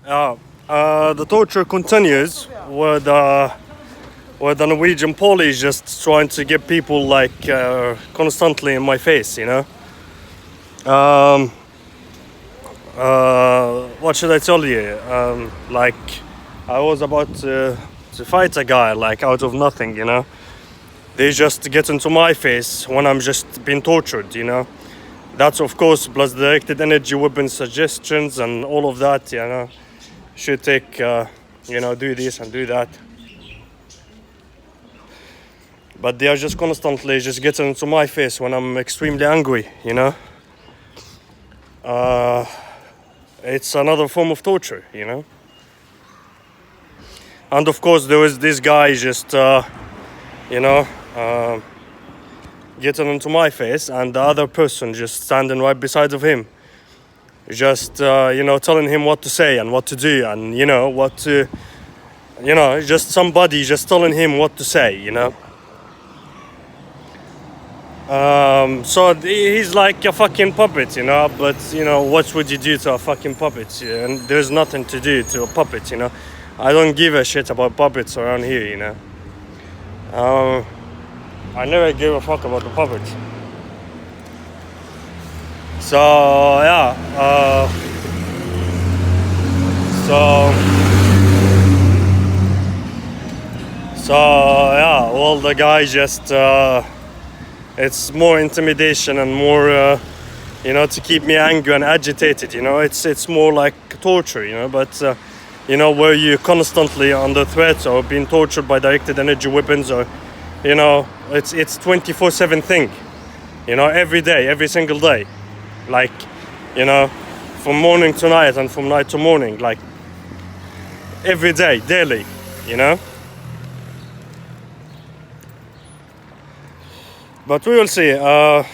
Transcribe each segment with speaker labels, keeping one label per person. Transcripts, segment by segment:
Speaker 1: The torture continues with the Norwegian police just trying to get people like constantly in my face, you know. What should I tell you? Like, I was about to fight a guy like out of nothing, you know. They just get into my face when I'm just being tortured, you know. That's of course plus directed energy weapon suggestions and all of that, you know. Should take, you know, do this and do that. But they are just constantly just getting into my face when I'm extremely angry, you know. It's another form of torture, you know. And of course there was this guy just, you know, getting into my face, and the other person just standing right beside of him, just you know, telling him what to say and what to do, and you know what to, you know, just somebody just telling him what to say, you know. So he's like a fucking puppet, you know. But you know, what would you do to a fucking puppet? And there's nothing to do to a puppet, you know. I don't give a shit about puppets around here, you know. I never gave a fuck about the puppets. So yeah, yeah. Well, the guy just it's more intimidation and more, you know, to keep me angry and agitated. You know, it's more like torture, you know. But you know, where you constantly under threat or being tortured by directed energy weapons, or you know, it's 24/7 thing. You know, every day, every single day, like, you know, from morning to night and from night to morning, like every day, daily, you know. But we will see. I'm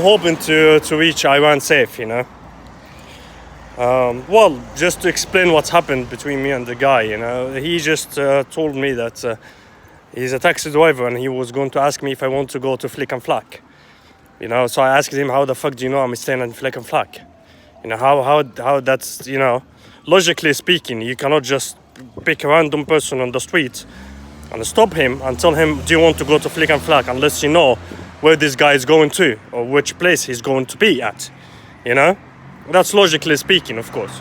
Speaker 1: hoping to reach Iran safe, you know. Well, just to explain what's happened between me and the guy, you know, he just told me that he's a taxi driver and he was going to ask me if I want to go to Flick and Flack. You know, so I asked him, how the fuck do you know I'm staying in Flick and Flack? You know, how that's, you know, logically speaking, you cannot just pick a random person on the street and stop him and tell him, do you want to go to Flick and Flack, unless you know where this guy is going to or which place he's going to be at, you know? That's logically speaking, of course.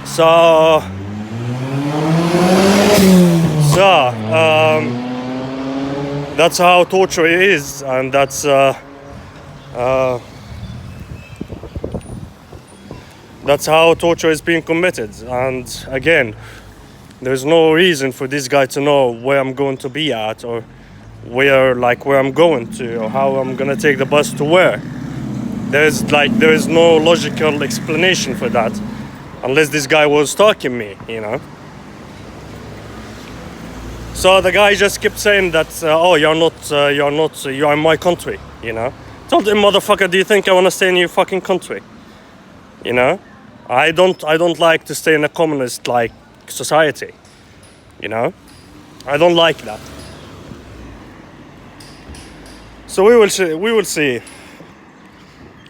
Speaker 1: So that's how torture is, and that's how torture is being committed. And again, there's no reason for this guy to know where I'm going to be at, or where I'm going to, or how I'm gonna take the bus to where. There is no logical explanation for that, unless this guy was stalking me, you know. So the guy just kept saying that, oh, you're in my country, you know. Told him, motherfucker, do you think I want to stay in your fucking country? You know, I don't like to stay in a communist like society, you know. I don't like that. So we will see.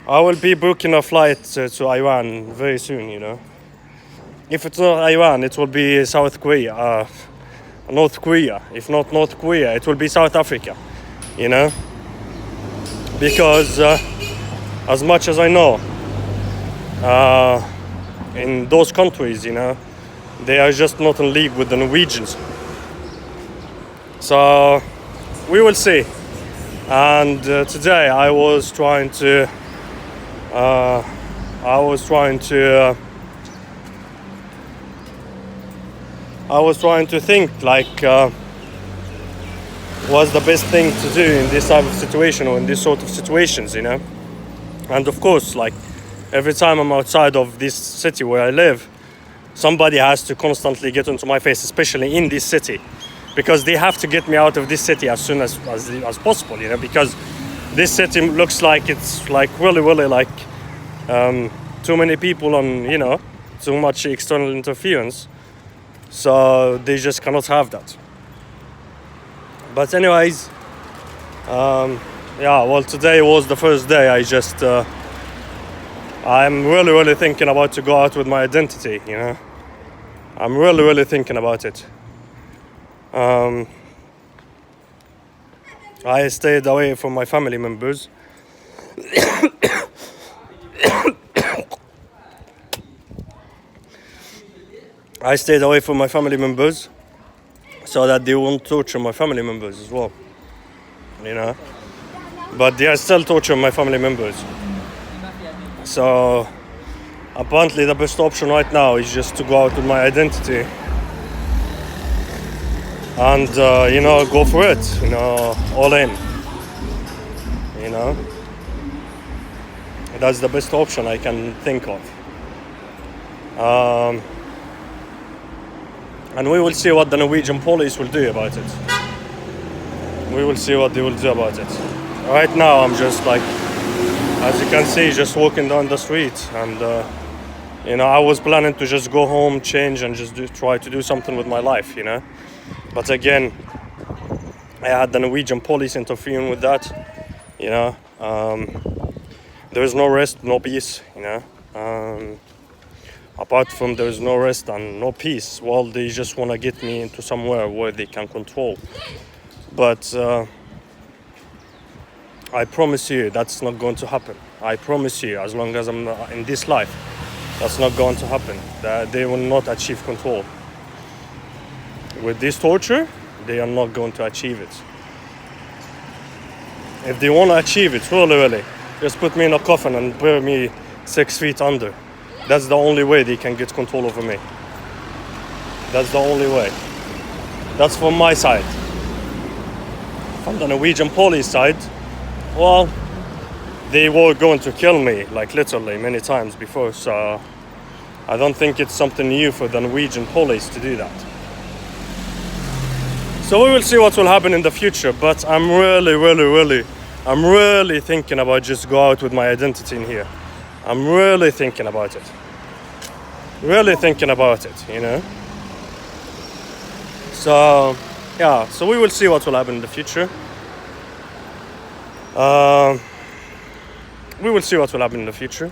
Speaker 1: I will be booking a flight to Iran very soon, you know. If it's not Iran, it will be South Korea, North Korea. If not North Korea, it will be South Africa, you know. Because as much as I know, in those countries, you know, they are just not in league with the Norwegians. So we will see. And today I was trying to think like what's the best thing to do in this type of situation, or in this sort of situations, you know. And of course, like, every time I'm outside of this city where I live, somebody has to constantly get into my face, especially in this city, because they have to get me out of this city as soon as possible, you know, because this city looks like it's like really like too many people on, you know, too much external interference. So they just cannot have that. But anyways, yeah, well, today was the first day I just I'm really thinking about to go out with my identity, you know. I'm really thinking about it. I stayed away from my family members. I stayed away from my family members so that they won't torture my family members as well, you know. But they are still torturing my family members. So apparently the best option right now is just to go out with my identity and you know, go for it, you know, all in, you know. That's the best option I can think of. And we will see what the Norwegian police will do about it. We will see what they will do about it. Right now I'm just like, as you can see, just walking down the street, and you know, I was planning to just go home, change, and just try to do something with my life, you know. But again, I had the Norwegian police interfering with that, you know. There is no rest, no peace, you know. Apart from there is no rest and no peace, well, they just want to get me into somewhere where they can control. But I promise you that's not going to happen. I promise you, as long as I'm in this life, that's not going to happen. They will not achieve control. With this torture, they are not going to achieve it. If they want to achieve it, really, just put me in a coffin and bury me 6 feet under. That's the only way they can get control over me. That's the only way. That's from my side. From the Norwegian police side, well, they were going to kill me, like literally many times before, so I don't think it's something new for the Norwegian police to do that. So we will see what will happen in the future, but I'm really thinking about just go out with my identity in here. I'm really thinking about it. Really thinking about it, you know. So, yeah, so we will see what will happen in the future. We will see what will happen in the future.